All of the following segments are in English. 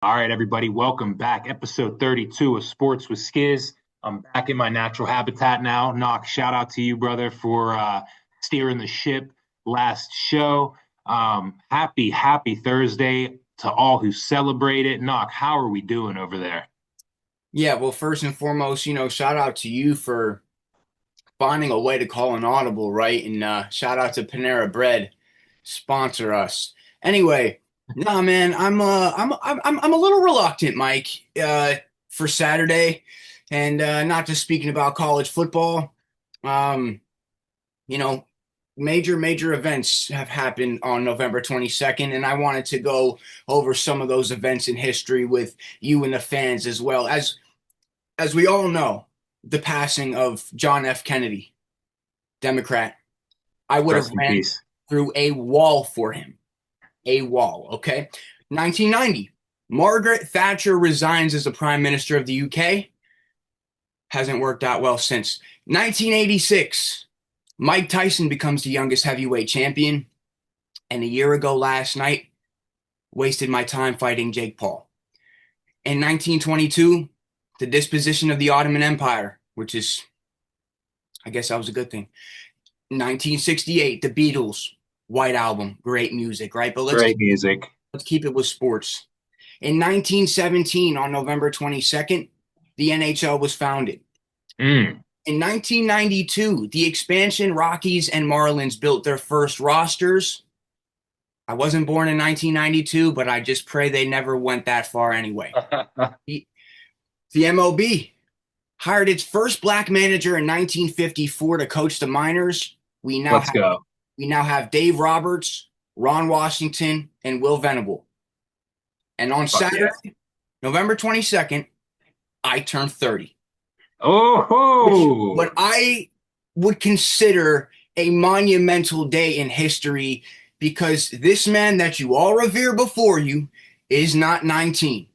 All right, everybody, welcome back. Episode 32 of Sports with Skiz. I'm back in my natural habitat now. Knock, shout out to you, brother, for steering the ship last show. Happy Thursday to all who celebrate it. Knock, how are we doing over there? Yeah, well, first and foremost, shout out to you for finding a way to call an audible, right? And shout out to Panera Bread, sponsor us. Anyway, nah, man, I'm a little reluctant, Mike, for Saturday, and not just speaking about college football. Um, you know, major events have happened on November 22nd, and I wanted to go over some of those events in history with you and the fans as we all know, the passing of John F. Kennedy, Democrat. I would have Rest in ran peace. through a wall for him. A wall, okay? 1990, Margaret Thatcher resigns as the Prime Minister of the UK. Hasn't worked out well since. 1986, Mike Tyson becomes the youngest heavyweight champion. And a year ago last night, wasted my time fighting Jake Paul. In 1922, the disposition of the Ottoman Empire, which is, I guess that was a good thing. 1968, The Beatles, White Album, great music, right? But let's Great keep, music. let's keep it with sports. In 1917, on November 22nd, the NHL was founded. Mm, In 1992, the expansion Rockies and Marlins built their first rosters. I wasn't born in 1992, but I just pray they never went that far anyway. The, the MLB hired its first black manager in 1954 to coach the minors. We now Let's have go. we now have Dave Roberts, Ron Washington, and Will Venable. And on Fuck yeah. Saturday, November 22nd, I turned 30, Oh, which ho. what I would consider a monumental day in history because this man that you all revere before you is not 19.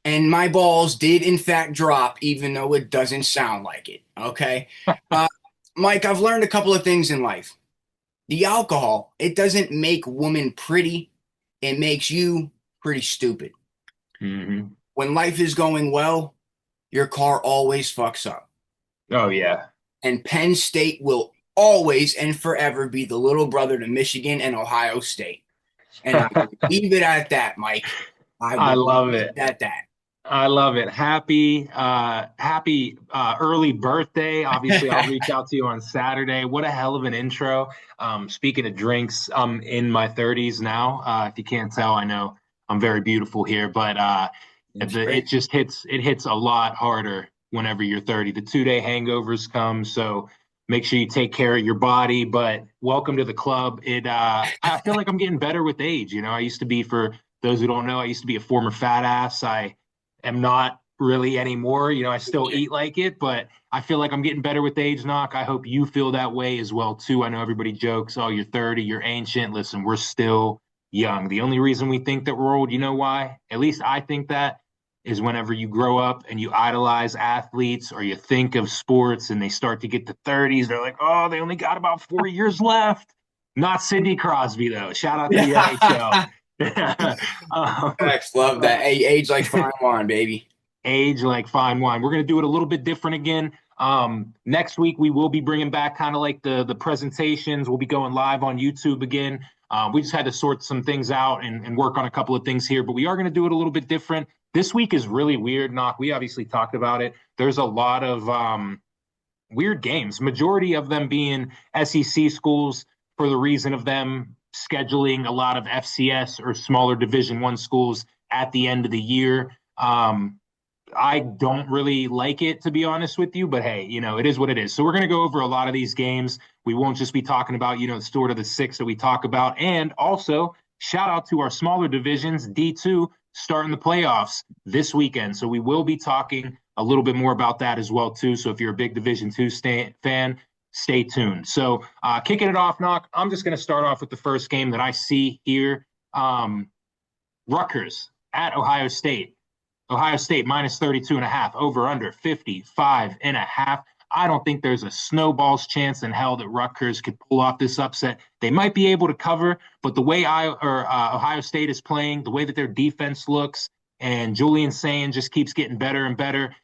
And my balls did, in fact, drop, even though it doesn't sound like it. Okay. Uh, Mike, I've learned a couple of things in life. The alcohol, it doesn't make women pretty, it makes you pretty stupid. Hmm. When life is going well, your car always fucks up. Oh, yeah. And Penn State will always and forever be the little brother to Michigan and Ohio State. And I will leave it at that, Mike. I I will leave love it it. at that. I love it. Happy early birthday. Obviously, I'll reach out to you on Saturday. What a hell of an intro. Speaking of drinks, I'm in my 30s now. If you can't tell, I know I'm very beautiful here, but It's great. it hits a lot harder whenever you're 30. The 2 day hangovers come, so make sure you take care of your body. But welcome to the club. I feel like I'm getting better with age. I used to be, for those who don't know, I used to be a former fat ass. I am not really anymore. I still eat like it, but I feel like I'm getting better with age, Knock. I hope you feel that way as well too. I know everybody jokes, "Oh, you're 30, you're ancient." Listen, we're still young. The only reason we think that we're old, you know why? At least I think that is whenever you grow up and you idolize athletes or you think of sports and they start to get to 30s, they're like, "Oh, they only got about 4 years left." Not Sidney Crosby though. Shout out to the NHL. Yeah. Facts, love But that. Hey, age like fine wine, baby. age like fine wine. We're going to do it a little bit different again. Next week we will be bringing back kind of like the presentations. We'll be going live on YouTube again. We just had to sort some things out and work on a couple of things here, but we are going to do it a little bit different. This week is really weird, Knock. We obviously talked about it. There's a lot of weird games, majority of them being SEC schools for the reason of them scheduling a lot of FCS or smaller Division I schools at the end of the year. I don't really like it, to be honest with you, but hey, it is what it is. So we're going to go over a lot of these games. We won't just be talking about, sort of the six that we talk about. And also, shout out to our smaller divisions, D2, starting the playoffs this weekend. So we will be talking a little bit more about that as well, too. So if you're a big Division two fan, stay tuned. So kicking it off, Knock, I'm just going to start off with the first game that I see here. Rutgers at Ohio State. Ohio State minus 32 and a half, over under 55 and a half. I don't think there's a snowball's chance in hell that Rutgers could pull off this upset. They might be able to cover, but the way Ohio State is playing, the way that their defense looks, and Julian Sand just keeps getting better and better.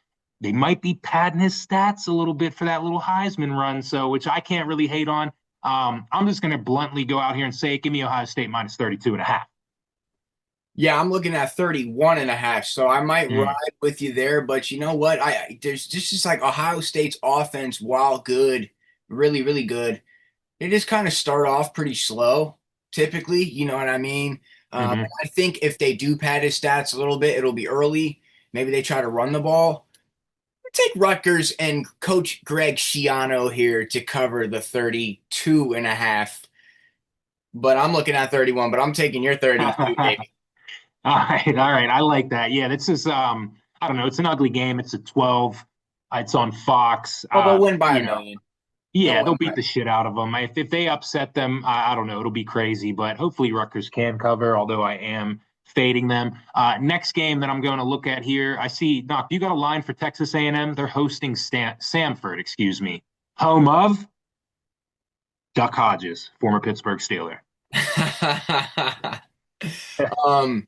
They might be padding his stats a little bit for that little Heisman run, so which I can't really hate on. I'm just going to bluntly go out here and say, give me Ohio State minus 32 and a half. Yeah, I'm looking at 31.5, so I might ride Mm. with you there. But you know what? There's just like Ohio State's offense, while good, really, really good, they just kind of start off pretty slow, typically. You know what I mean? Hmm. I think if they do pad his stats a little bit, it'll be early. Maybe they try to run the ball. Take Rutgers and Coach Greg Schiano here to cover the 32.5. But I'm looking at 31, but I'm taking your 32, baby. All right, all right. I like that. Yeah, this is I don't know, it's an ugly game. It's a 12. It's on Fox. Oh, they'll win by a You know, million. They'll yeah, win they'll beat by. the shit out of them. If they upset them, I don't know, it'll be crazy, but hopefully Rutgers can cover, although I am fading them. Next game that I'm going to look at here, I see, Knock, you got a line for Texas A&M. They're hosting Samford, excuse me, home of Duck Hodges, former Pittsburgh Steeler. um,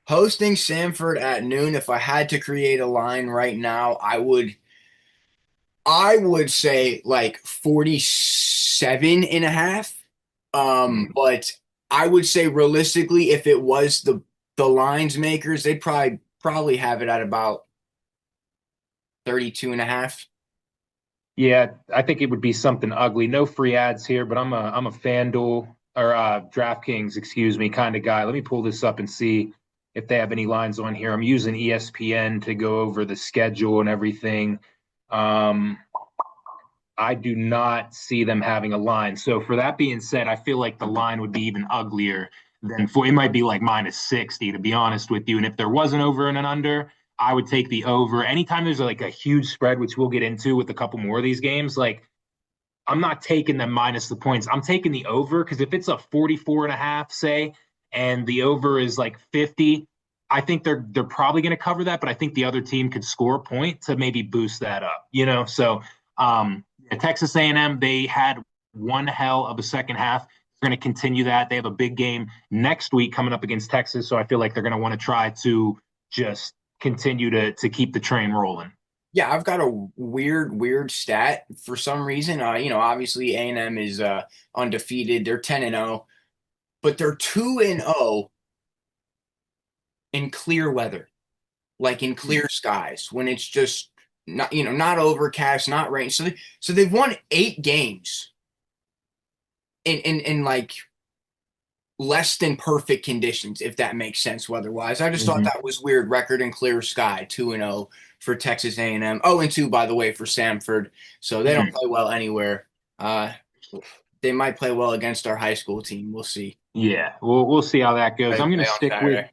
Hosting Samford at noon. If I had to create a line right now, I would say like 47.5. Mm. But I would say realistically, if it was the lines makers, they'd probably have it at about 32.5. Yeah, I think it would be something ugly. No free ads here, but I'm a FanDuel or DraftKings, excuse me, kind of guy. Let me pull this up and see if they have any lines on here. I'm using ESPN to go over the schedule and everything. Um, I do not see them having a line. So for that being said, I feel like the line would be even uglier than it might be like minus 60, to be honest with you. And if there was an over and an under, I would take the over. Anytime there's like a huge spread, which we'll get into with a couple more of these games, like I'm not taking them minus the points. I'm taking the over because if it's a 44 and a half, say, and the over is like 50, I think they're probably going to cover that, but I think the other team could score a point to maybe boost that up, you know? So Texas A&M, they had one hell of a second half. They're going to continue that. They have a big game next week coming up against Texas, so I feel like they're going to want to try to just continue to keep the train rolling. Yeah, I've got a weird stat for some reason. Obviously A&M is undefeated. They're 10-0, but they're 2-0 in clear weather, like in clear skies when it's just not overcast, not rain. So they've won 8 games in like less than perfect conditions, if that makes sense weather-wise. I just thought Mm-hmm. that was weird. Record in clear sky, 2-0 for Texas A&M. 0-2, by the way, for Samford. So they don't Mm-hmm. play well anywhere. Uh, they might play well against our high school team. We'll see. Yeah, we'll see how that goes. They play on Saturday.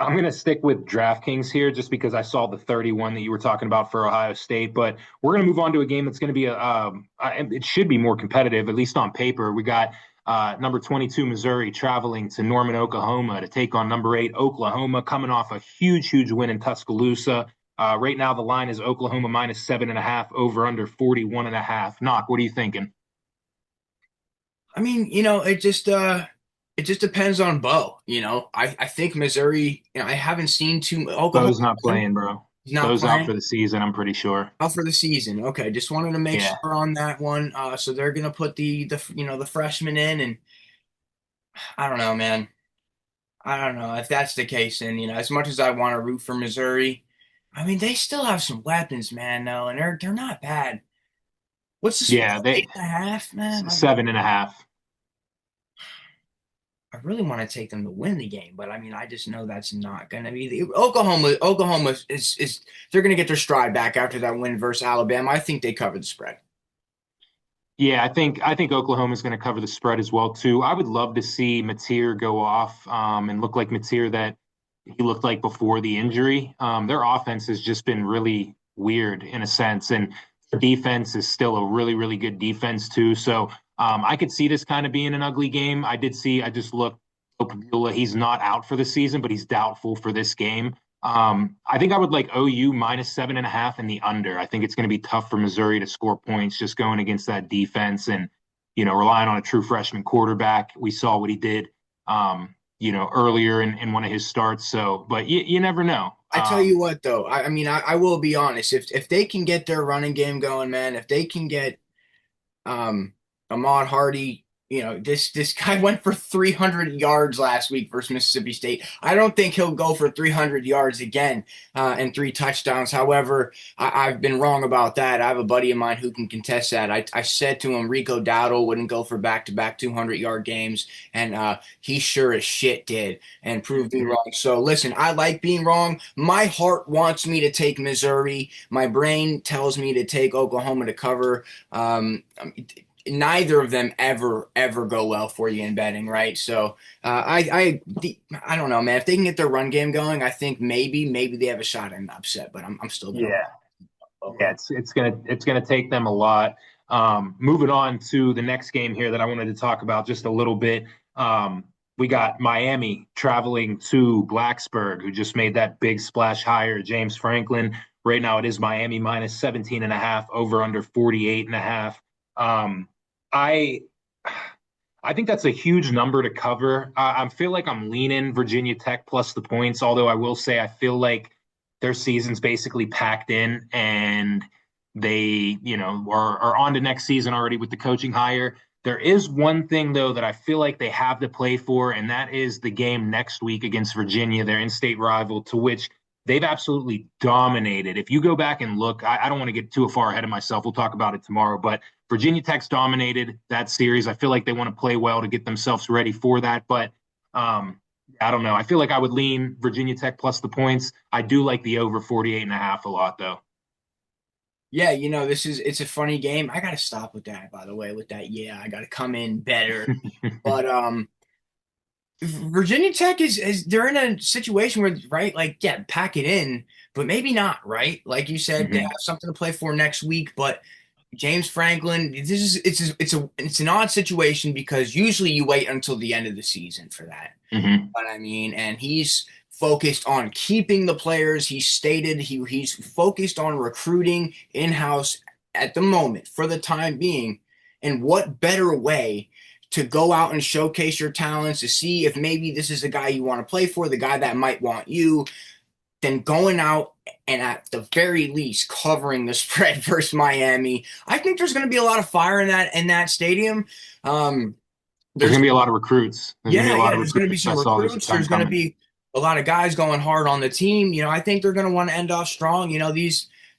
I'm gonna stick with DraftKings here just because I saw the 31 that you were talking about for Ohio State. But we're gonna move on to a game that's gonna be it should be more competitive, at least on paper. We got number 22 Missouri traveling to Norman, Oklahoma to take on number 8 Oklahoma, coming off a huge win in Tuscaloosa. Right now the line is Oklahoma minus 7.5, over under 41.5. Knock, what are you thinking? I mean, it just depends on Bo. I think Missouri. I haven't seen too Oklahoma. Bo's not playing, bro. He's not Bo's out playing. for the season, I'm pretty sure. Out for the season. Okay, just wanted to make Yeah. sure on that one. So they're gonna put the freshman in, and I don't know, man. I don't know if that's the case. And as much as I want to root for Missouri, I mean they still have some weapons, man. No, and they're not bad. What's the spread? Yeah, they 8.5, man. 7.5. I really want to take them to win the game, but I mean, I just know that's not going to be the Oklahoma. Oklahoma is they're going to get their stride back after that win versus Alabama. I think they covered the spread. Yeah, I think Oklahoma's going to cover the spread as well too. I would love to see Mateer go off and look like Mateer that he looked like before the injury. Their offense has just been really weird in a sense, and their defense is still a really good defense too. So I could see this kind of being an ugly game. I just looked. He's not out for the season, but he's doubtful for this game. I think I would like OU minus 7.5 in the under. I think it's going to be tough for Missouri to score points just going against that defense and, relying on a true freshman quarterback. We saw what he did, earlier in one of his starts. So, but you never know. I tell you what, though, I mean, I will be honest. If they can get their running game going, man, if they can get um, Ahmad Hardy, this guy went for 300 yards last week versus Mississippi State. I don't think he'll go for 300 yards again and 3 touchdowns. However, I've been wrong about that. I have a buddy of mine who can contest that. I said to him Rico Dowdle wouldn't go for back-to-back 200-yard games, and he sure as shit did and proved me wrong. So listen, I like being wrong. My heart wants me to take Missouri. My brain tells me to take Oklahoma to cover. Neither of them ever go well for you in betting, right? So I don't know, man. If they can get their run game going, I think maybe they have a shot at an upset. But I'm still gonna. Yeah, it's gonna take them a lot. Moving on to the next game here that I wanted to talk about just a little bit. We got Miami traveling to Blacksburg, who just made that big splash hire. James Franklin. Right now it is Miami minus 17.5, over under 48.5. I I think that's a huge number to cover. I feel like I'm leaning Virginia Tech plus the points, although I will say I feel like their season's basically packed in and they, are on to next season already with the coaching hire. There is one thing, though, that I feel like they have to play for, and that is the game next week against Virginia, their in-state rival, to which they've absolutely dominated. If you go back and look, I don't want to get too far ahead of myself. We'll talk about it tomorrow, but Virginia Tech's dominated that series. I feel like they want to play well to get themselves ready for that, but I don't know. I feel like I would lean Virginia Tech plus the points. I do like the over 48.5 a lot, though. Yeah, it's a funny game. I gotta stop with that, by the way, with that. Yeah, I gotta come in better. But Virginia Tech is they're in a situation where, right, like, yeah, pack it in, but maybe not, right? Like you said, they have something to play for next week, but James Franklin, it's an odd situation because usually you wait until the end of the season for that. But I mean, and he's focused on keeping the players. He stated he's focused on recruiting in-house at the moment for the time being. And what better way to go out and showcase your talents to see if maybe this is the guy you want to play for, the guy that might want you, than going out and at the very least covering the spread versus Miami. I think there's going to be a lot of fire in that stadium. There's going to be a lot of recruits. There's going to be some recruits. There's going to be a lot of guys going hard on the team. I think they're going to want to end off strong.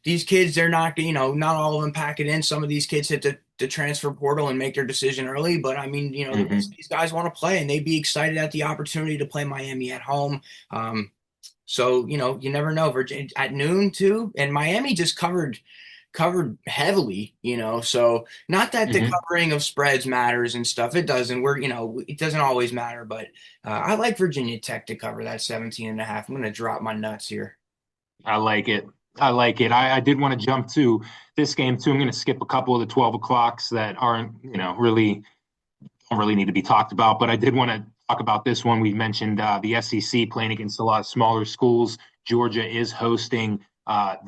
These kids, they're not, not all of them pack it in. Some of these kids hit the transfer portal and make their decision early. But I mean, these guys want to play and they'd be excited at the opportunity to play Miami at home. So, you never know. Virginia at noon too. And Miami just covered heavily, so not that the covering of spreads matters and stuff. It doesn't. It doesn't always matter, but I like Virginia Tech to cover that 17.5. I'm going to drop my nuts here. I like it. I did want to jump to this game too. I'm going to skip a couple of the 12 o'clocks that aren't, really don't really need to be talked about, but I did want to talk about this one. We mentioned the SEC playing against a lot of smaller schools. Georgia is hosting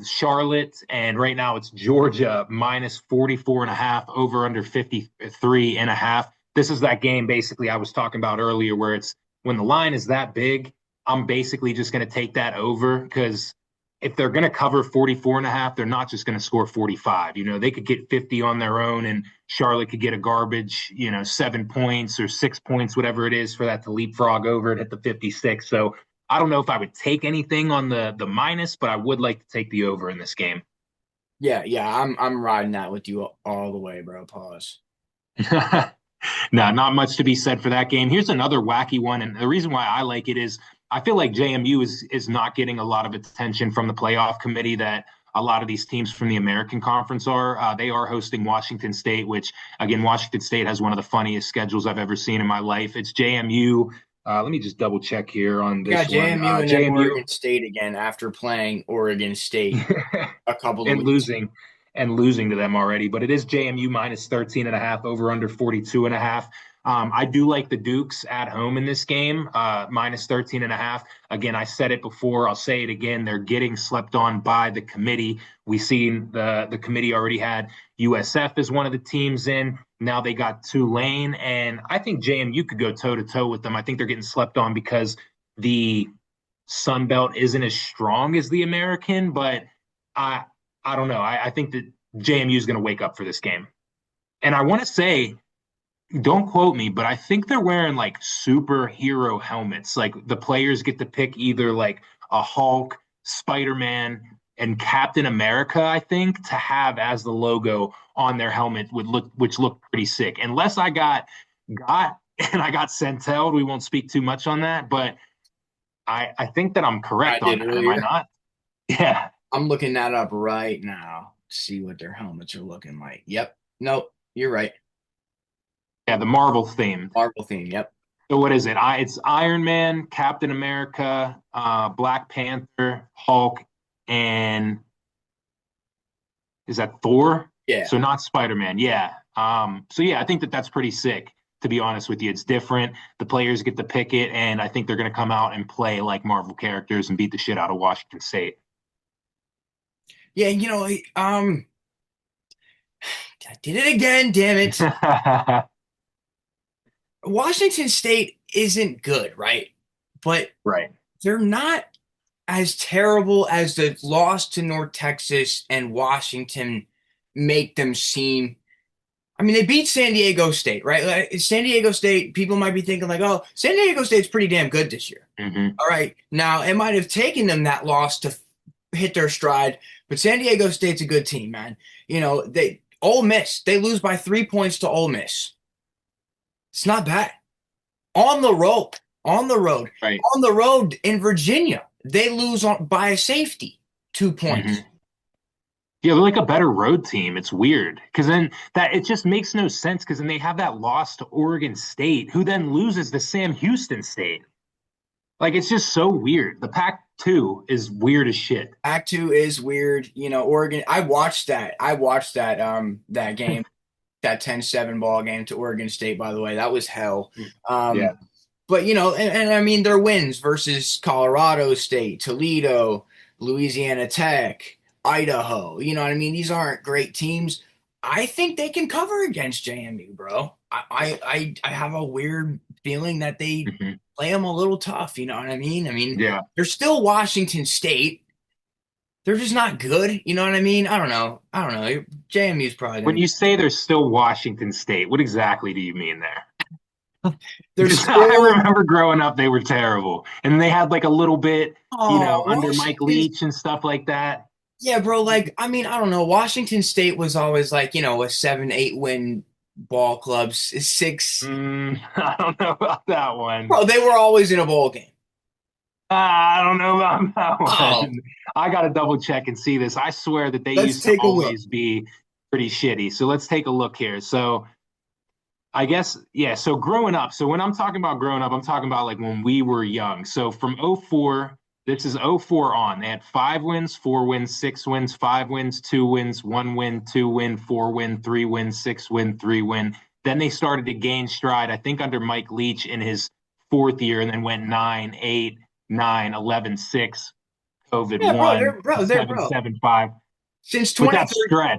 Charlotte, and right now it's Georgia minus 44.5, over under 53.5. This is that game basically I was talking about earlier where it's when the line is that big, I'm basically just going to take that over because if they're going to cover 44.5, they're not just going to score 45. They could get 50 on their own and Charlotte could get a garbage, 7 points or 6 points, whatever it is, for that to leapfrog over and hit the 56. So I don't know if I would take anything on the minus, but I would like to take the over in this game. Yeah, I'm riding that with you all the way, bro. Pause. No, not much to be said for that game. Here's another wacky one, and the reason why I like it is I feel like JMU is not getting a lot of attention from the playoff committee that a lot of these teams from the American Conference are. They are hosting Washington State, which, again, Washington State has one of the funniest schedules I've ever seen in my life. It's JMU. Let me just double check here on this one. JMU and then Oregon State again after playing Oregon State a couple of weeks. losing to them already. But it is JMU minus 13.5, over under 42.5. I do like the Dukes at home in this game, minus 13.5. Again, I said it before. I'll say it again. They're getting slept on by the committee. We seen the committee already had USF as one of the teams in. Now they got Tulane, and I think JMU could go toe to toe with them. I think they're getting slept on because the Sun Belt isn't as strong as the American, but I I don't know. I think that JMU is going to wake up for this game. And I want to say, don't quote me, but I think they're wearing like superhero helmets. Like the players get to pick either like a Hulk, Spider-Man, and Captain America, I think, to have as the logo on their helmet which looked pretty sick. Unless I got and I got sent out, we won't speak too much on that, but I think that I'm I correct on did that. Am I earlier. not? Yeah. I'm looking that up right now. See what their helmets are looking like. Yep. Nope. You're right. Yeah, the Marvel theme. Marvel theme. Yep. So what is it? It's Iron Man, Captain America, Black Panther, Hulk, and is that Thor? Yeah. So not Spider-Man. Yeah. So yeah, I think that that's pretty sick. To be honest with you, it's different. The players get to pick it, and I think they're going to come out and play like Marvel characters and beat the shit out of Washington State. Yeah. I did it again. Damn it. Washington State isn't good, right? But Right. they're not as terrible as the loss to North Texas and Washington make them seem. I mean, they beat San Diego State, right? Like, San Diego State, people might be thinking like, oh, San Diego State's pretty damn good this year. Mm-hmm. All right. Now, it might have taken them that loss to hit their stride, but San Diego State's a good team, man. Ole Miss, they lose by 3 points to Ole Miss. It's not bad. On the road, on the road, Right. on the road in Virginia, they lose by a safety, 2 points. Mm-hmm. Yeah, they're like a better road team. It's weird because then that it just makes no sense because then they have that loss to Oregon State, who then loses to Sam Houston State. Like it's just so weird. The Pac-2 is weird as shit. Act two is weird. Oregon. I watched that. That game, that 10-7 ball game to Oregon State, by the way. That was hell. Yeah. But and I mean their wins versus Colorado State, Toledo, Louisiana Tech, Idaho. You know what I mean? These aren't great teams. I think they can cover against JMU, bro. I have a weird feeling that they Mm-hmm. play them a little tough. You know what I mean? I mean, Yeah. they're still Washington State. They're just not good. You know what I mean? I don't know. JMU's probably When going you say they're still Washington State, what exactly do you mean there? they're Because I still. remember growing up, they were terrible, and they had like a little bit, Oh, under Mike Washington. Leach and stuff like that. Yeah, bro. Like, I mean, I don't know. Washington State was always like, a 7-8 win ball club. Six. I don't know about that one. Bro, they were always in a bowl game. I don't know about that Oh, one. I got to double check and see this. I swear that they let's used to take a look. always be pretty shitty. So let's take a look here. So I guess, yeah. So growing up, so when I'm talking about growing up, I'm talking about like when we were young. So from '04, this is '04 on. They had 5 wins, 4 wins, 6 wins, 5 wins, 2 wins, 1 win, 2 win, 4 win, 3 win, 6 win, 3 win. Then they started to gain stride, I think, under Mike Leach in his fourth year, and then went 9, 8, 9, 11, 6, COVID Yeah, bro. 1, They're 7, bro. 7, 5. Since But that 2013,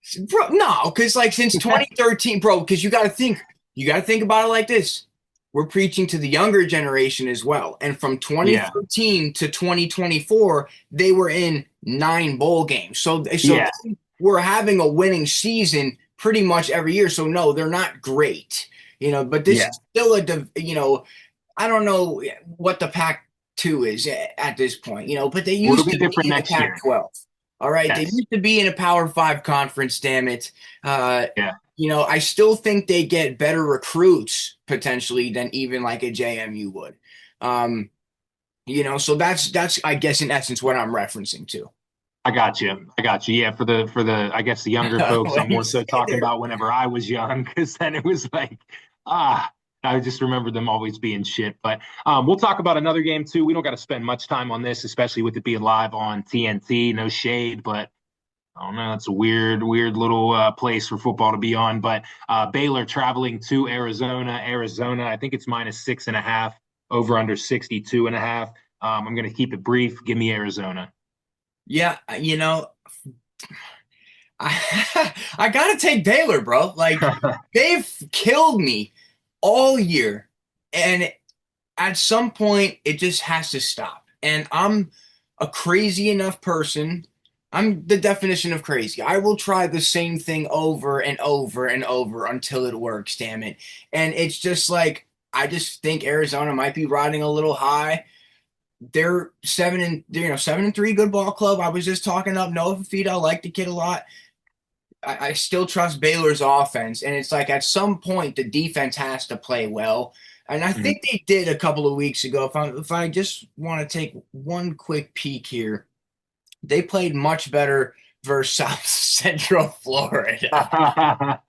stretch, bro. No, because like since 2013, bro. Because you got to think about it like this. We're preaching to the younger generation as well. And from yeah, 2013 to 2024, they were in 9 bowl games. So yeah, we're having a winning season pretty much every year. So no, they're not great, but this yeah. is still I don't know what the Pac-2 is at this point, but they Well, it'll used be to be different in the next year. Pac-12. All right. They Yes, used to be in a Power 5 conference, damn it. yeah. I still think they get better recruits potentially than even like a JMU would. So that's I guess in essence what I'm referencing to. I got you. I got you. Yeah, for the I guess the younger folks, When I'm you more say so talking they're about whenever I was young, because then it was like, ah, I just remember them always being shit. But we'll talk about another game too. We don't got to spend much time on this, especially with it being live on TNT. No shade, but I don't know. It's a weird little place for football to be on. But Baylor traveling to Arizona. Arizona, I think it's -6.5, over under 62.5. I'm going to keep it brief. Give me Arizona. Yeah, I gotta take Baylor, bro. Like they've killed me all year, and at some point it just has to stop. And I'm a crazy enough person. I'm the definition of crazy. I will try the same thing over and over and over until it works, damn it. And it's just like I just think Arizona might be riding a little high. They're 7-3 good ball club. I was just talking up Noah Fafita. I like the kid a lot. I still trust Baylor's offense, and it's like at some point the defense has to play well, and I Mhm. think they did a couple of weeks ago. If I just want to take one quick peek here, they played much better versus South Central Florida.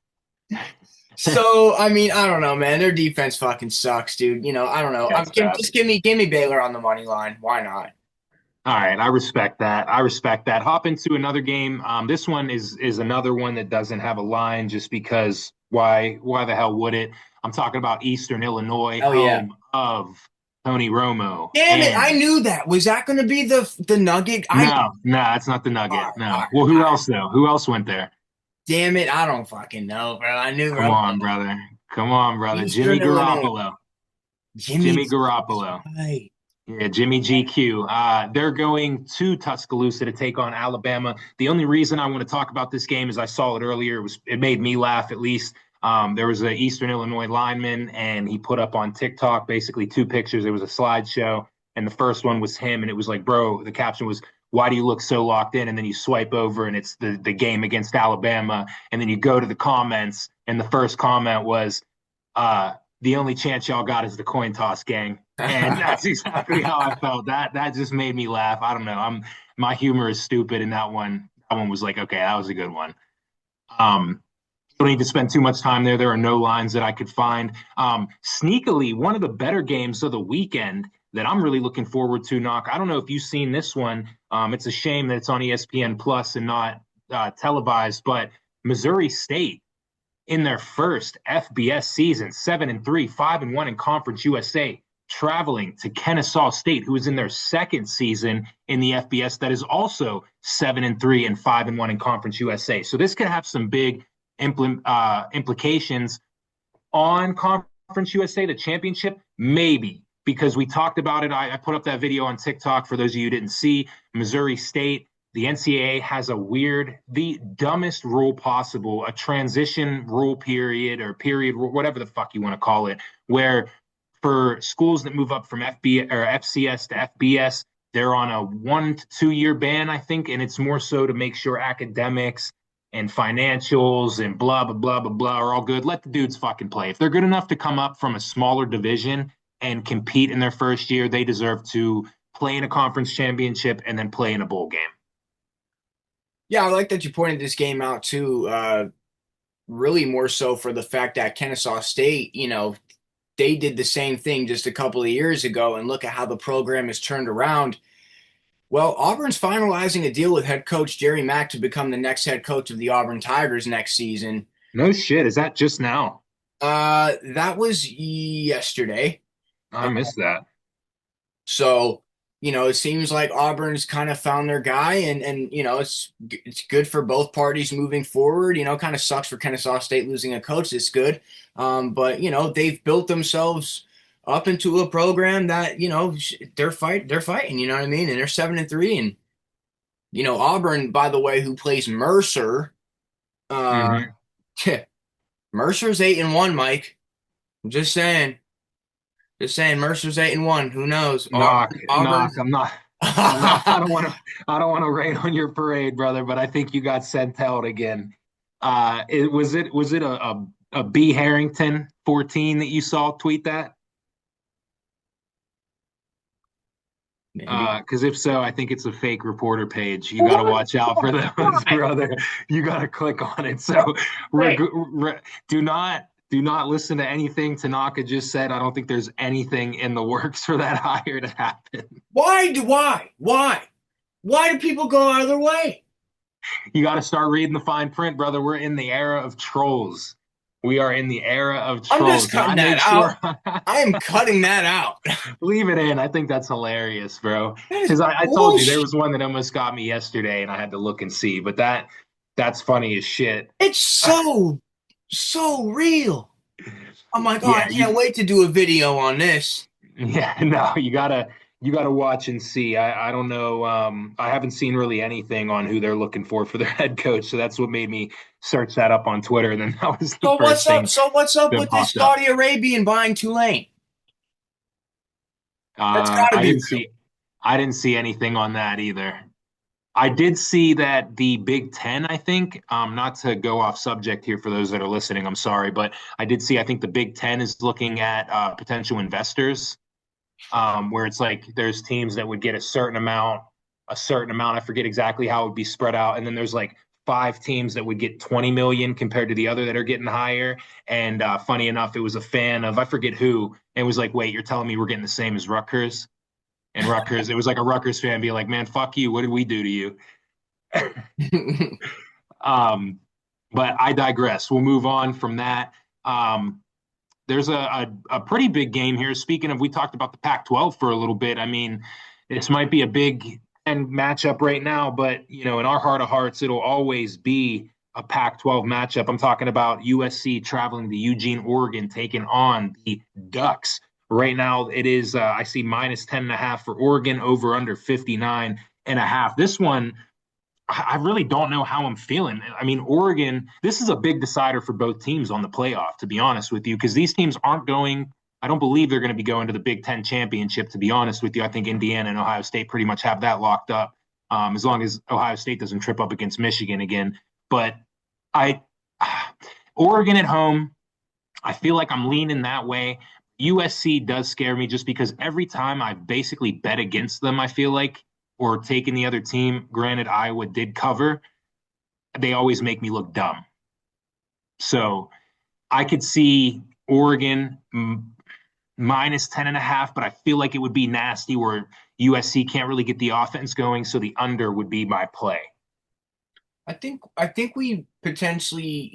So I mean, I don't know, man. Their defense fucking sucks, dude. I don't know. That's bad. Just give me Baylor on the money line. Why not? All right, I respect that. I respect that. Hop into another game. This one is another one that doesn't have a line, just because why the hell would it? I'm talking about Eastern Illinois, Oh yeah. home of Tony Romo. Damn it! I And knew that. Was that going to be the Nugget? no, it's not the All Nugget. right, all No. right, Well, who all right. else though? Who else went there? Damn it, I don't fucking know, bro. I knew Come Romo. on, brother. Come on, brother. Jimmy Eastern Illinois. Garoppolo. Jimmy Jimmy G. That's Garoppolo. right. Yeah, Jimmy GQ. They're going to Tuscaloosa to take on Alabama. The only reason I want to talk about this game is I saw it earlier. It made me laugh at least. There was an Eastern Illinois lineman, and he put up on TikTok basically two pictures. It was a slideshow, and the first one was him, and it was like, bro, the caption was, "Why do you look so locked in?" And then you swipe over, and it's the game against Alabama, and then you go to the comments, and the first comment was, the only chance y'all got is the coin toss, gang. And that's exactly how I felt. That just made me laugh. I don't know. My humor is stupid, and that one was like, okay, that was a good one. Um, don't need to spend too much time there. There are no lines that I could find. Sneakily, one of the better games of the weekend that I'm really looking forward to, Knock. I don't know if you've seen this one. It's a shame that it's on ESPN Plus and not televised, but Missouri State in their first FBS season, 7-3, 5-1 in Conference USA, traveling to Kennesaw State, who is in their second season in the FBS, that is also 7-3 and 5-1 in Conference USA. So this could have some big implications on Conference USA, the championship, maybe. Because we talked about it. I put up that video on TikTok for those of you who didn't see. Missouri State, the NCAA has the dumbest rule possible, a transition rule period or period, whatever the fuck you want to call it, where for schools that move up from FB or FCS to FBS, they're on a 1 to 2 year ban, I think, and it's more so to make sure academics and financials and blah blah blah blah blah are all good. Let the dudes fucking play. If they're good enough to come up from a smaller division and compete in their first year, they deserve to play in a conference championship and then play in a bowl game. Yeah, I like that you pointed this game out too. Really more so for the fact that Kennesaw State, they did the same thing just a couple of years ago, and look at how the program has turned around. Well, Auburn's finalizing a deal with head coach Jerry Mack to become the next head coach of the Auburn Tigers next season. No shit. Is that just now? That was yesterday. I missed that. So, it seems like Auburn's kind of found their guy, and it's good for both parties moving forward. Kind of sucks for Kennesaw State losing a coach. It's good, but they've built themselves up into a program that they're fighting. You know what I mean? And they're 7-3, and Auburn, by the way, who plays Mercer. Mm-hmm. Mercer's 8-1, Mike. I'm just saying. Just saying, Mercer's 8-1. Who knows? Auburn. Knock. I'm not. I don't want to. I don't want to rain on your parade, brother. But I think you got sent out again. Was it a B Harrington 14 that you saw tweet that? Maybe. Because if so, I think it's a fake reporter page. You got to watch out for those, brother. You got to click on it. So do not listen to anything Tanaka just said. I don't think there's anything in the works for that hire to happen. Why? Why do people go out of their way? You got to start reading the fine print, brother. We're in the era of trolls. We are in the era of I'm just trolls, and I cutting that make out. sure I am cutting that out. leave it in. I think that's hilarious, bro. That is Because I told you there bullshit. was one that almost got me yesterday, and I had to look and see. But that's funny as shit. It's so real. Oh my God, Yeah, I can't wait to do a video on this. yeah, no, you gotta watch and see. I don't know. I haven't seen really anything on who they're looking for their head coach, so that's what made me search that up on Twitter, and then that was the So first what's up? thing So what's up that with this popped up. Saudi Arabian buying Tulane? That's got to I be didn't real. see I didn't see anything on that either. I did see that the Big Ten, I think, not to go off subject here for those that are listening, I'm sorry, but I did see, I think the Big Ten is looking at potential investors, where it's like there's teams that would get a certain amount. I forget exactly how it would be spread out. And then there's like five teams that would get 20 million compared to the other that are getting higher. And funny enough, it was a fan of, I forget who, and was like, wait, you're telling me we're getting the same as Rutgers? And Rutgers, it was like a Rutgers fan being like, man, fuck you. What did we do to you? Um, but I digress. We'll move on from that. Um, there's a pretty big game here. Speaking of, we talked about the Pac-12 for a little bit. I mean, this might be a big end matchup right now, but you know, in our heart of hearts, it'll always be a Pac-12 matchup. I'm talking about USC traveling to Eugene, Oregon, taking on the Ducks. Right now, it is I see minus 10.5 for Oregon, over under 59.5. This one, I really don't know how I'm feeling. I mean, Oregon, this is a big decider for both teams on the playoff, to be honest with you, because these teams aren't going, I don't believe they're going to be going to the Big Ten championship, to be honest with you. I think Indiana and Ohio State pretty much have that locked up, as long as Ohio State doesn't trip up against Michigan again. But I, Oregon at home, I feel like I'm leaning that way. USC does scare me just because every time I basically bet against them, I feel like, or taking the other team, granted, Iowa did cover, they always make me look dumb. So I could see Oregon minus 10.5, but I feel like it would be nasty where USC can't really get the offense going. So the under would be my play. I think we potentially,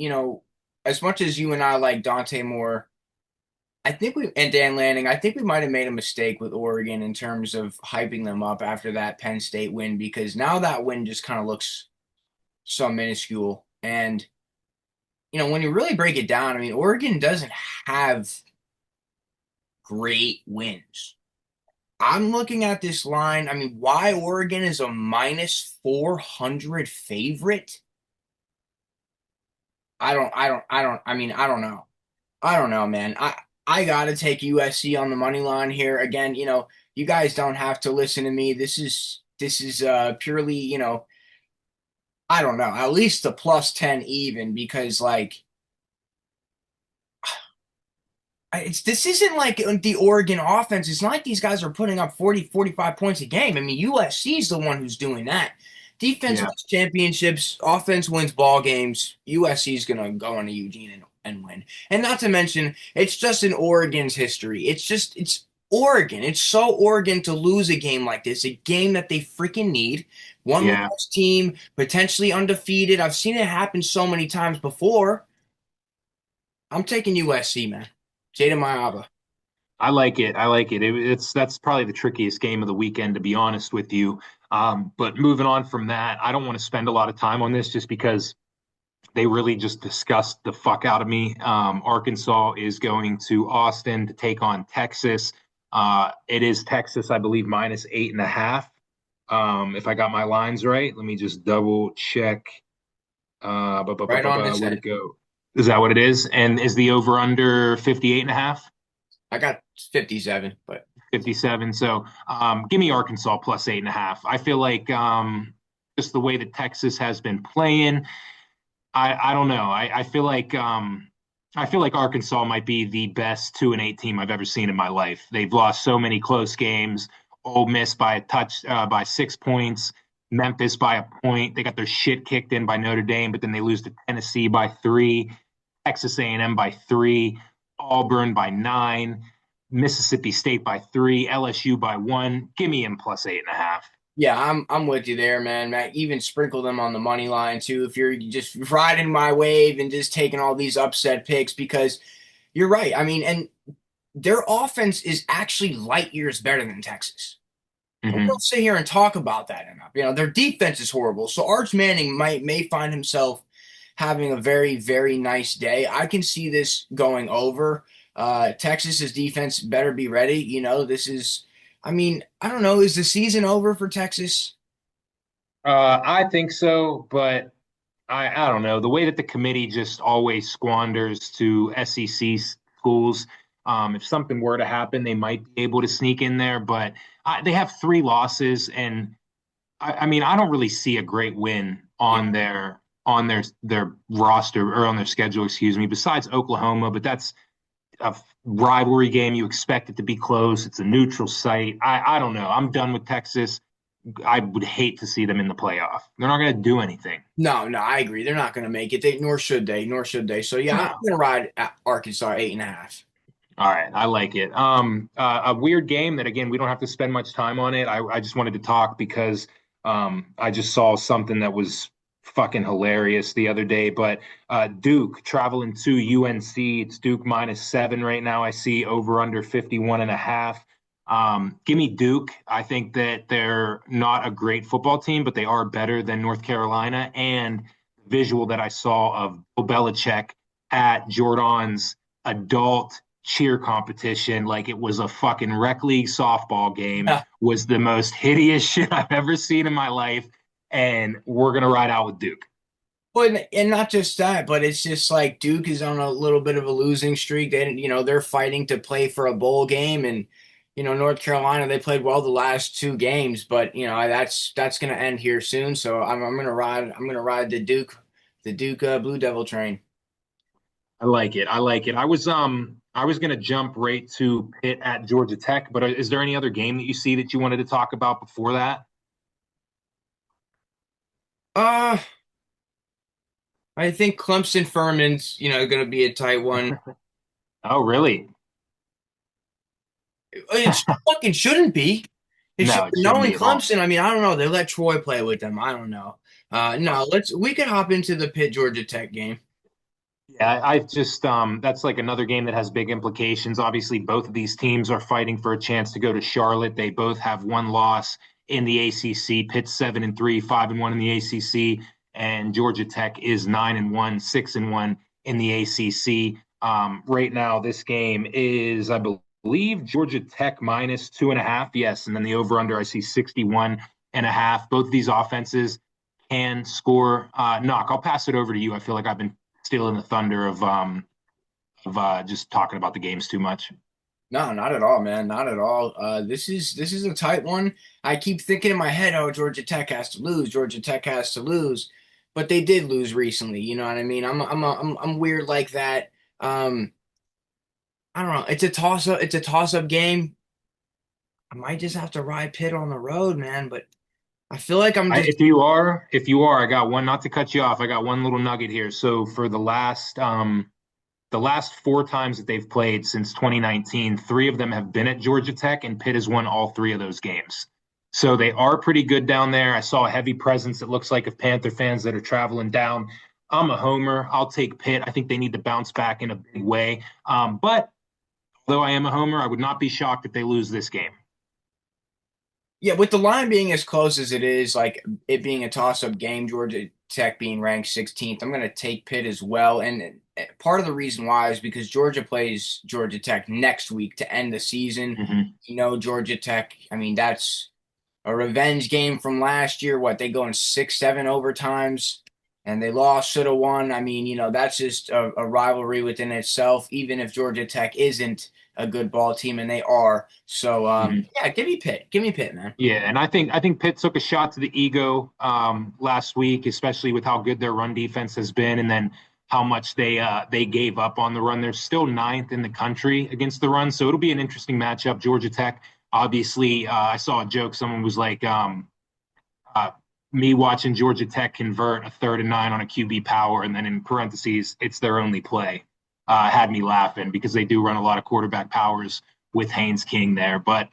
as much as you and I like Dante Moore, I think we and Dan Lanning, I think we might have made a mistake with Oregon in terms of hyping them up after that Penn State win because now that win just kind of looks so minuscule. And when you really break it down, I mean, Oregon doesn't have great wins. I'm looking at this line. I mean, why Oregon is a minus 400 favorite? I don't know. I don't know, man. I gotta take USC on the money line here. Again, you guys don't have to listen to me. This is purely, I don't know, at least a plus 10 even because like this isn't like the Oregon offense. It's not like these guys are putting up 40, 45 points a game. I mean, USC is the one who's doing that. Defense Yeah. wins championships, offense wins ball games. USC is going to go into Eugene and win. And not to mention, it's just in Oregon's history. It's Oregon. It's so Oregon to lose a game like this, a game that they freaking need. One Yeah. loss team, potentially undefeated. I've seen it happen so many times before. I'm taking USC, man. Jada Mayaba. I like it. I like it. That's probably the trickiest game of the weekend, to be honest with you. But moving on from that, I don't want to spend a lot of time on this just because they really just disgust the fuck out of me. Arkansas is going to Austin to take on Texas. It is Texas, I believe, minus 8.5. If I got my lines right, let me just double check. Right on his Where'd head. it go? Is that what it is? And is the over under 58.5? I got 57, but 57. So give me Arkansas plus 8.5. I feel like just the way that Texas has been playing, I don't know. I feel like Arkansas might be the best 2-8 team I've ever seen in my life. They've lost so many close games. Ole Miss by a touch by 6 points. Memphis by a point. They got their shit kicked in by Notre Dame, but then they lose to Tennessee by 3. Texas A&M by 3. Auburn by 9. Mississippi State by 3. LSU by 1. Give me him plus 8.5. Yeah, I'm with you there, man. Matt, even sprinkle them on the money line too if you're just riding my wave and just taking all these upset picks because you're right. I mean, and their offense is actually light years better than Texas. And we Hmm. don't sit here and talk about that enough. Their defense is horrible. So Arch Manning may find himself having a very, very nice day. I can see this going over. Texas's defense better be ready. This is, I mean, I don't know. Is the season over for Texas? I think so, but I don't know. The way that the committee just always squanders to SEC schools, if something were to happen, they might be able to sneak in there, but they have three losses, and I mean, I don't really see a great win Yeah. on their roster or on their schedule, excuse me, besides Oklahoma, but that's a rivalry game. You expect it to be close. It's a neutral site. I don't know. I'm done with Texas. I would hate to see them in the playoff. They're not going to do anything. No, no, I agree. They're not going to make it. Nor should they. Nor should they. So yeah, I'm No. going to ride at Arkansas 8.5. All right, I like it. A weird game that again we don't have to spend much time on it. I just wanted to talk because I just saw something that was fucking hilarious the other day. But Duke traveling to UNC. It's Duke -7 right now. I see over under 51.5. Give me Duke. I think that they're not a great football team, but they are better than North Carolina. And visual that I saw of Bill Belichick at Jordan's adult cheer competition like it was a fucking rec league softball game was the most hideous shit I've ever seen in my life. And we're going to ride out with Duke. Well, and not just that, but it's just like Duke is on a little bit of a losing streak. They're fighting to play for a bowl game, and North Carolina they played well the last two games, but that's going to end here soon. So I'm going to ride the Duke Blue Devil train. I like it. I like it. I was going to jump right to Pitt at Georgia Tech, but is there any other game that you see that you wanted to talk about before that? Uh, I think Clemson Furman's going to be a tight one. Oh, really? It fucking shouldn't be. It should, No, it shouldn't knowing be at all. Clemson, I mean, I don't know. They let Troy play with them. I don't know. No, we could hop into the Pitt Georgia Tech game. Yeah, I just that's like another game that has big implications. Obviously, both of these teams are fighting for a chance to go to Charlotte. They both have one loss in the ACC. Pitt's 7-3, 5-1 in the ACC, and Georgia Tech is 9-1, 6-1 in the ACC. Right now, this game is, I believe, Georgia Tech -2.5. Yes, and then the over/under I see 61.5. Both of these offenses can score. Knock. I'll pass it over to you. I feel like I've been stealing the thunder of just talking about the games too much. No, not at all, man. Not at all. This is a tight one. I keep thinking in my head, oh, Georgia Tech has to lose. Georgia Tech has to lose, but they did lose recently. You know what I mean? I'm weird like that. I don't know. It's a toss up. It's a toss up game. I might just have to ride Pitt on the road, man. But I feel like I'm just If you are, I got one. Not to cut you off, I got one little nugget here. So for the last four times that they've played since 2019, three of them have been at Georgia Tech, and Pitt has won all three of those games. So they are pretty good down there. I saw a heavy presence, it looks like, of Panther fans that are traveling down. I'm a homer. I'll take Pitt. I think they need to bounce back in a big way. But although I am a homer, I would not be shocked if they lose this game. Yeah, with the line being as close as it is, like it being a toss-up game, Georgia Tech being ranked 16th, I'm going to take Pitt as well. And part of the reason why is because Georgia plays Georgia Tech next week to end the season. Mm-hmm. Georgia Tech, I mean, that's a revenge game from last year. What, they go in 6, 7 overtimes and they lost, should have won. I mean, that's just a rivalry within itself, even if Georgia Tech isn't a good ball team, and they are. So, Mm-hmm. yeah, give me Pitt. Give me Pitt, man. Yeah, and I think Pitt took a shot to the ego last week, especially with how good their run defense has been, and then how much they gave up on the run. They're still ninth in the country against the run, so it'll be an interesting matchup. Georgia Tech, obviously, I saw a joke. Someone was like, uh, "Me watching Georgia Tech convert a 3rd and 9 on a QB power," and then in parentheses, it's their only play. Had me laughing because they do run a lot of quarterback powers with Haynes King there, but.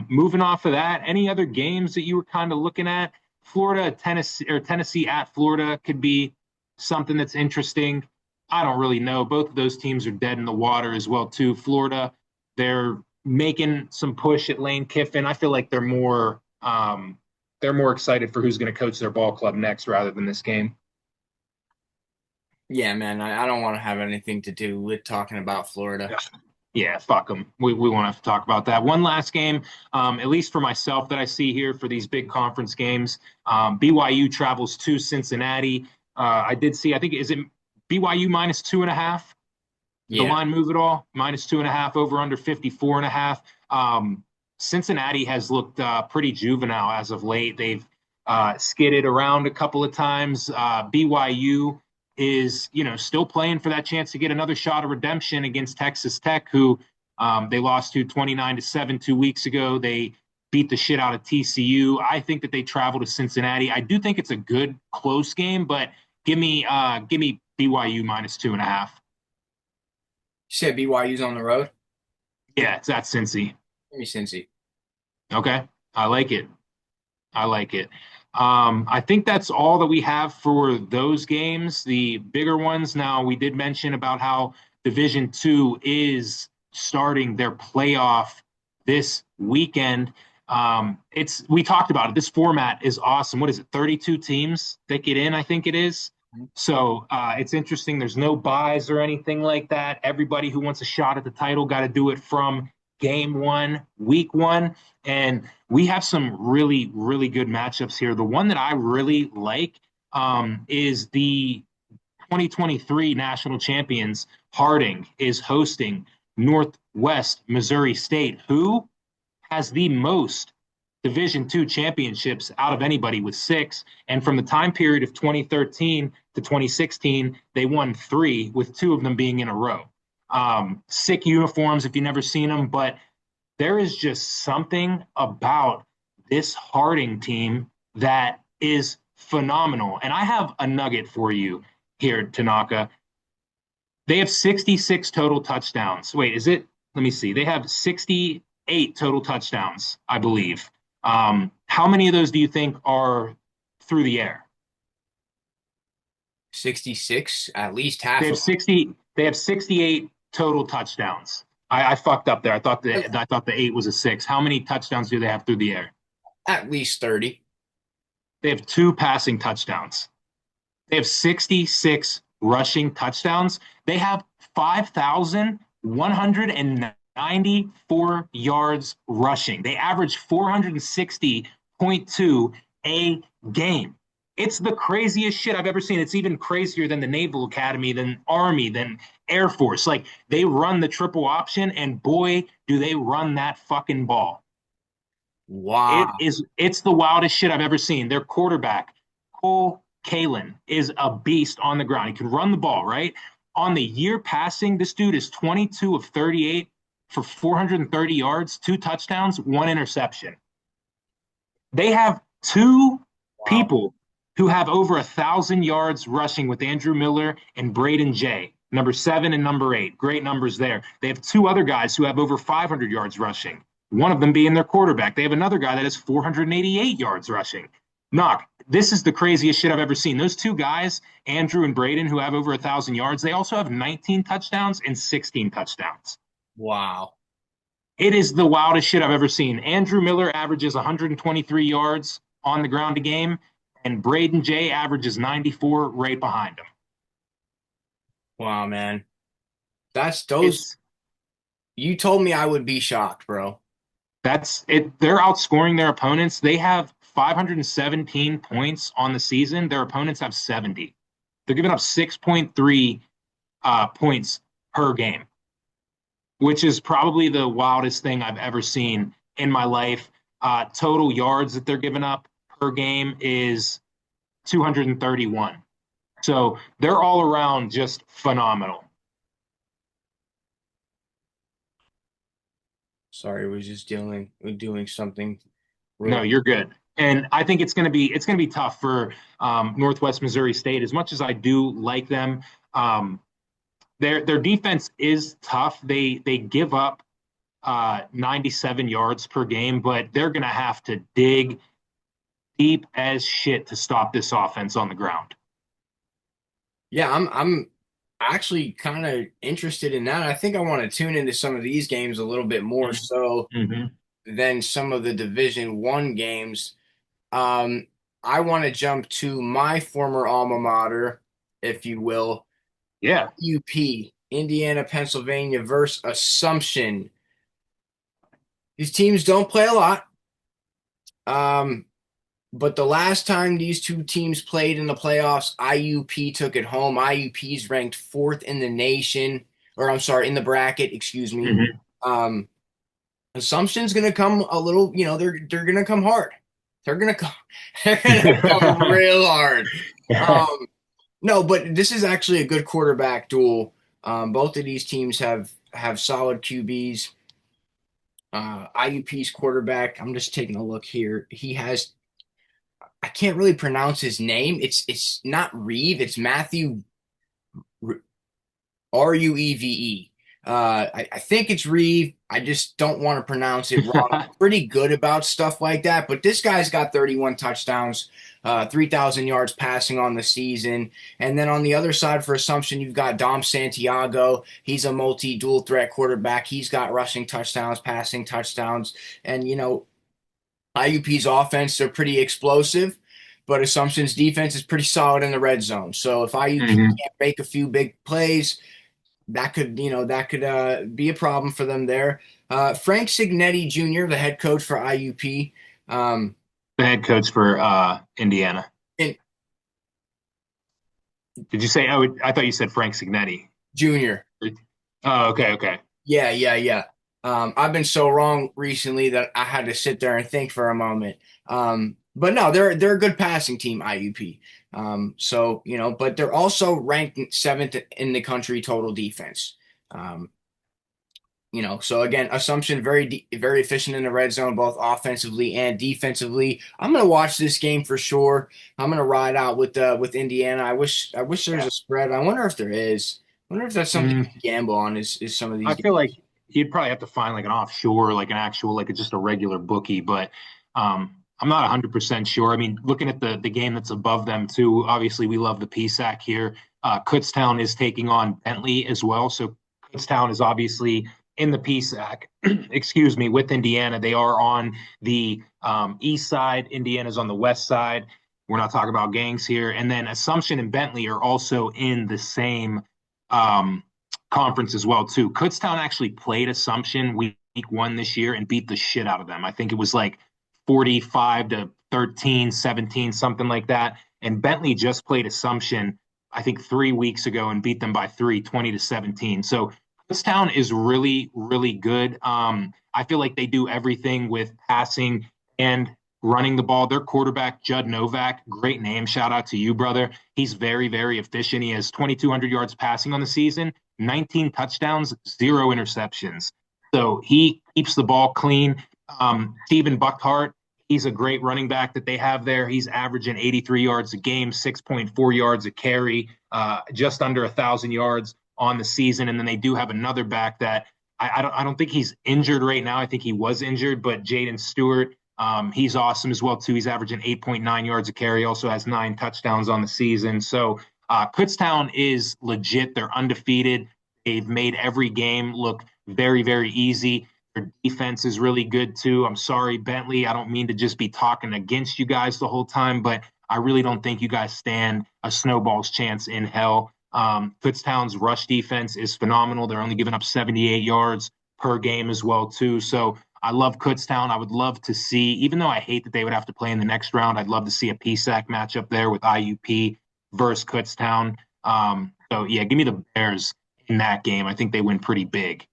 Moving off of that, any other games that you were kind of looking at? Florida, Tennessee, or Tennessee at Florida could be something that's interesting. I don't really know. Both of those teams are dead in the water as well, too. Florida, they're making some push at Lane Kiffin. I feel like they're more excited for who's going to coach their ball club next rather than this game. Yeah, man, I don't want to have anything to do with talking about Florida. Yeah, fuck them. We won't have to talk about that. One last game, at least for myself that I see here for these big conference games. BYU travels to Cincinnati. I did see, I think, is it BYU minus 2.5? The Yeah. line move at all? Minus 2.5 over under 54.5. Cincinnati has looked pretty juvenile as of late. They've skidded around a couple of times. BYU is, still playing for that chance to get another shot of redemption against Texas Tech, who they lost to 29-7 2 weeks ago. They beat the shit out of TCU. I think that they travel to Cincinnati. I do think it's a good close game, but give me BYU minus 2.5. You said BYU's on the road? Yeah, it's at Cincy. Give me Cincy. Okay, I like it. I like it. I think that's all that we have for those games. The bigger ones. Now, we did mention about how Division Two is starting their playoff this weekend. We talked about it. This format is awesome. What is it? 32 teams that get in, I think it is. So it's interesting. There's no buys or anything like that. Everybody who wants a shot at the title got to do it from game one, week one. And we have some really, really good matchups here. The one that I really like is the 2023 national champions. Harding is hosting Northwest Missouri State, who has the most Division II championships out of anybody with 6. And from the time period of 2013 to 2016, they won 3, with 2 of them being in a row. Sick uniforms if you've never seen them, but there is just something about this Harding team that is phenomenal. And I have a nugget for you here, Tanaka. They have 66 total touchdowns. Wait, is it? Let me see. They have 68 total touchdowns, I believe. How many of those do you think are through the air? 66, at least half They have of 60. They have 68 total touchdowns. I fucked up there. I thought the 8 was a 6. How many touchdowns do they have through the air? at least 30. They have 2 passing touchdowns. They have 66 rushing touchdowns. They have 5,194 yards rushing. They average 460.2 a game. It's the craziest shit I've ever seen. It's even crazier than the Naval Academy, than Army, than Air Force. Like, they run the triple option, and boy, do they run that fucking ball. Wow. It's the wildest shit I've ever seen. Their quarterback, Cole Kalen, is a beast on the ground. He can run the ball, right? On the year passing, this dude is 22 of 38 for 430 yards, 2 touchdowns, 1 interception. They have 2 people who have over 1,000 yards rushing with Andrew Miller and Braden Jay, number 7 and number 8. Great numbers there. They have 2 other guys who have over 500 yards rushing, one of them being their quarterback. They have another guy that has 488 yards rushing. Knock, this is the craziest shit I've ever seen. Those 2 guys, Andrew and Braden, who have over 1,000 yards, they also have 19 touchdowns and 16 touchdowns. Wow. It is the wildest shit I've ever seen. Andrew Miller averages 123 yards on the ground a game, and Braden Jay averages 94 right behind him. Wow, man. That's those. You told me I would be shocked, bro. That's it. They're outscoring their opponents. They have 517 points on the season. Their opponents have 70. They're giving up 6.3 points per game, which is probably the wildest thing I've ever seen in my life. Total yards that they're giving up per game is 231. So they're all around just phenomenal. Sorry, we're just doing something. No, you're good. And I think it's going to be tough for Northwest Missouri State. As much as I do like them, their defense is tough. They give up 97 yards per game, but they're going to have to dig deep as shit to stop this offense on the ground. Yeah, I'm actually kind of interested in that. I think I want to tune into some of these games a little bit more so Mm-hmm. than some of the Division One games. Um, I want to jump to my former alma mater, if you will, Yeah. UP, Indiana, Pennsylvania versus Assumption. These teams don't play a lot. Um, But the last time these two teams played in the playoffs, IUP took it home. IUP's ranked fourth in the nation, or I'm sorry, in the bracket, excuse me. Mm-hmm. Um, Assumption's gonna come a little, they're gonna come hard. They're gonna come, they're gonna come real hard. Um, no, but this is actually a good quarterback duel. Both of these teams have solid QBs. IUP's quarterback, I'm just taking a look here. He has I can't really pronounce his name. It's not Reeve. It's Matthew Rueve. I think it's Reeve. I just don't want to pronounce it wrong. Pretty good about stuff like that. But this guy's got 31 touchdowns, 3,000 yards passing on the season. And then on the other side for Assumption, you've got Dom Santiago. He's a multi-dual threat quarterback. He's got rushing touchdowns, passing touchdowns. And, IUP's offense, they're pretty explosive, but Assumption's defense is pretty solid in the red zone. So if IUP Mm-hmm. can't make a few big plays, that could be a problem for them there. Frank Signetti Jr., the head coach for IUP, The head coach for Indiana. and Did you say? I thought you said Frank Signetti. Jr. Oh, okay, okay. Yeah, yeah, yeah. I've been so wrong recently that I had to sit there and think for a moment. But no, they're a good passing team, IUP. But they're also ranked seventh in the country total defense. Um, so again, Assumption very efficient in the red zone, both offensively and defensively. I'm gonna watch this game for sure. I'm gonna ride out with Indiana. I wish there's a spread. I wonder if there is. I wonder if that's something you Mm, can gamble on. Is some of these I games. feel like you'd probably have to find like an offshore, like an actual, like just a regular bookie, but I'm not 100% sure. I mean, looking at the game that's above them too, obviously we love the PSAC here. Kutztown is taking on Bentley as well, so Kutztown is obviously in the PSAC. Excuse me, with Indiana, they are on the east side. Indiana's on the west side. We're not talking about gangs here, and then Assumption and Bentley are also in the same um, conference as well too. Kutztown actually played Assumption week one this year and beat the shit out of them. I think it was like 45 to 13, 17, something like that. And Bentley just played Assumption, I think 3 weeks ago and beat them by three, 20 to 17. So Kutztown is really, really good. I feel like they do everything with passing and running the ball. Their quarterback, Judd Novak, great name. Shout out to you, brother. He's very, very efficient. He has 2,200 yards passing on the season, 19 touchdowns, zero interceptions. So he keeps the ball clean. Stephen Buckhart, he's a great running back that they have there. He's averaging 83 yards a game, 6.4 yards a carry, just under 1,000 yards on the season. And then they do have another back that I don't think he's injured right now. I think he was injured, but Jaden Stewart, he's awesome as well too. He's averaging 8.9 yards a carry. Also has 9 touchdowns on the season. So Kutztown is legit. They're undefeated. They've made every game look very, very easy. Their defense is really good too. I'm sorry, Bentley. I don't mean to just be talking against you guys the whole time, but I really don't think you guys stand a snowball's chance in hell. Kutztown's rush defense is phenomenal. They're only giving up 78 yards per game as well too. So I love Kutztown. I would love to see, even though I hate that they would have to play in the next round, I'd love to see a PSAC matchup there with IUP versus Kutztown. So yeah, give me the Bears in that game. I think they win pretty big.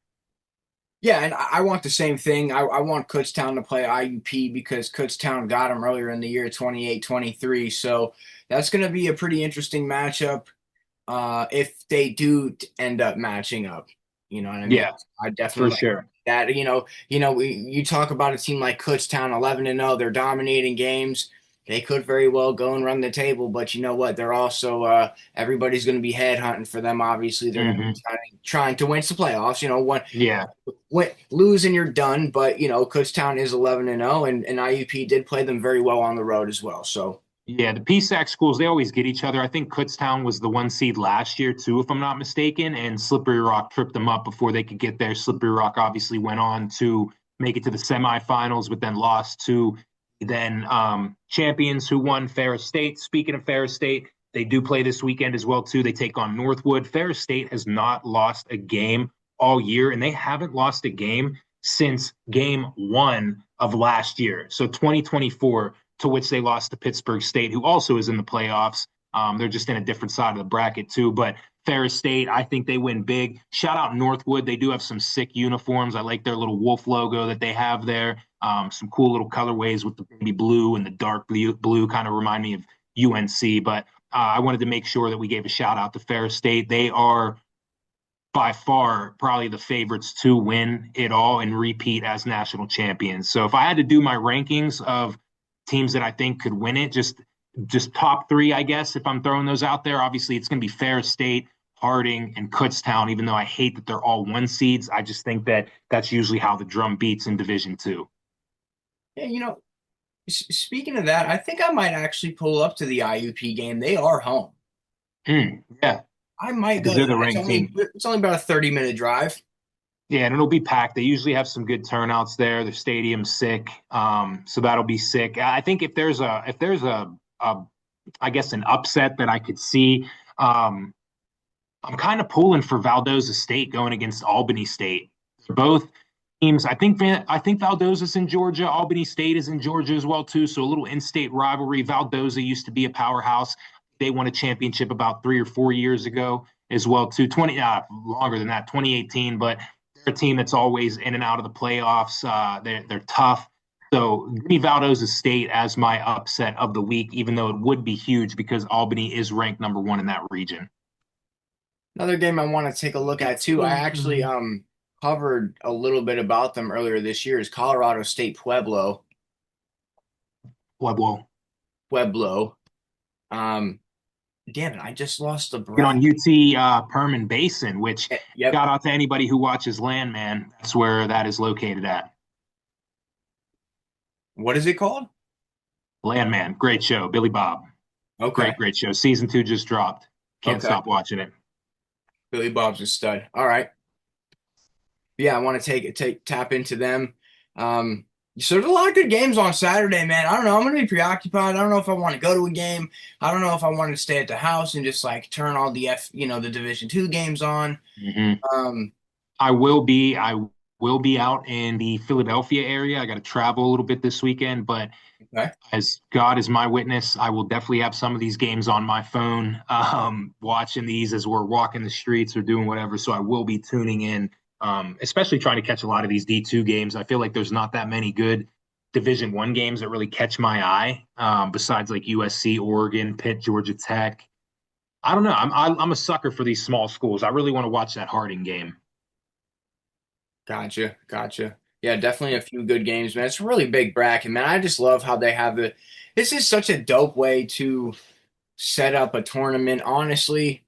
Yeah, and I want the same thing. I want Kutztown to play IUP because Kutztown got them earlier in the year, 28-23. So that's going to be a pretty interesting matchup if they do end up matching up. You know what I mean? Yeah, I for definitely like sure. that. You talk about a team like Kutztown, 11-0. They're dominating games. they could very well go and run the table. But you know what? They're also everybody's going to be headhunting for them. Obviously, they're going to be Hmm. trying to win some playoffs. You know, Yeah. lose and you're done. But you know, Kutztown is 11-0, and IUP did play them very well on the road as well. So Yeah, the PSAC schools, they always get each other. I think Kutztown was the 1 seed last year, too, if I'm not mistaken, and Slippery Rock tripped them up before they could get there. Slippery Rock obviously went on to make it to the semifinals, but then lost to then champions who won Ferris State. Speaking of Ferris State, they do play this weekend as well, too. They take on Northwood. Ferris State has not lost a game all year, and they haven't lost a game since game 1 of last year. So 2024, to which they lost to Pittsburgh State, who also is in the playoffs. They're just in a different side of the bracket, too. But Ferris State, I think they win big. Shout out Northwood. They do have some sick uniforms. I like their little wolf logo that they have there. Some cool little colorways with the baby blue and the dark blue kind of remind me of UNC. But I wanted to make sure that we gave a shout out to Ferris State. They are by far probably the favorites to win it all and repeat as national champions. So if I had to do my rankings of teams that I think could win it, just top three, I guess, if I'm throwing those out there, obviously it's going to be Ferris State, Harding, and Kutztown. Even though I hate that they're all 1 seeds, I just think that that's usually how the drum beats in Division 2. yeah, speaking of that, I think I might actually pull up to the IUP game. They are home. Yeah, I might because go they're there. the ranked team. It's only about a 30-minute drive. Yeah, and it'll be packed. They usually have some good turnouts there. The stadium's sick, so that'll be sick. I think if there's a I guess an upset that I could see, I'm kind of pulling for Valdosta State going against Albany State. Both teams, I think Valdosta's in Georgia. Albany State is in Georgia as well too. So a little in-state rivalry. Valdosta used to be a powerhouse. They won a championship about 3 or 4 years ago as well too. 20 longer than that, 2018. But they're a team that's always in and out of the playoffs. They're tough. So give me Valdosta State as my upset of the week, even though it would be huge because Albany is ranked number 1 in that region. Another game I want to take a look at too. I actually covered a little bit about them earlier this year is Colorado State Pueblo. Pueblo. Um, Damn it, I just lost the Get on bracket. UT Perman Basin, which Yep. shout out to anybody who watches Landman. That's where that is located at. What is it called? Landman, great show. Billy Bob, Okay. great show. Season 2 just dropped. Can't Okay. stop watching it. Billy Bob's a stud. All right. Yeah, I want to tap into them. So there's a lot of good games on Saturday, man. I don't know. I'm gonna be preoccupied. I don't know if I want to go to a game. I don't know if I want to stay at the house and just like turn all the Division 2 games on. Hmm. Um, I will be out in the Philadelphia area. I got to travel a little bit this weekend, but okay. as God is my witness, I will definitely have some of these games on my phone, watching these as we're walking the streets or doing whatever. So I will be tuning in, especially trying to catch a lot of these D2 games. I feel like there's not that many good Division 1 games that really catch my eye, besides like USC, Oregon, Pitt, Georgia Tech. I don't know. I'm a sucker for these small schools. I really want to watch that Harding game. Gotcha. Yeah, definitely a few good games, man. It's a really big bracket, man. I just love how they have it. This is such a dope way to set up a tournament. Honestly,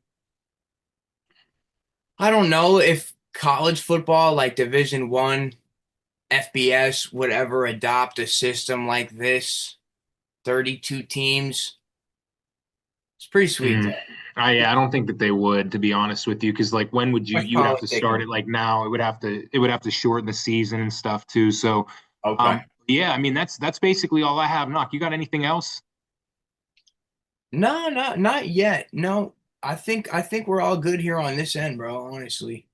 I don't know if college football, like Division 1, FBS, would ever adopt a system like this. 32 teams. It's pretty sweet, Mm. though. Yeah, I don't think that they would, to be honest with you, because like when would you Much you would have to start politicking. it like now? It would have to shorten the season and stuff too. So, Okay. yeah, I mean that's basically all I have. Knock, you got anything else? No, not yet. No, I think we're all good here on this end, bro, honestly.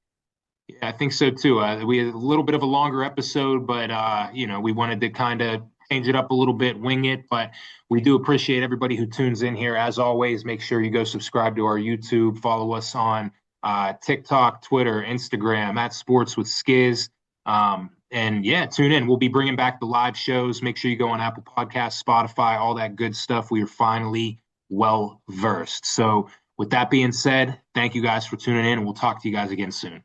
Yeah, I think so too. We had a little bit of a longer episode, but we wanted to kind of change it up a little bit, wing it. But we do appreciate everybody who tunes in here. As always, make sure you go subscribe to our YouTube, follow us on TikTok, Twitter, Instagram at Sportswithskiz. And yeah, tune in. We'll be bringing back the live shows. Make sure you go on Apple Podcasts, Spotify, all that good stuff. We are finally well versed. So, with that being said, thank you guys for tuning in, and we'll talk to you guys again soon.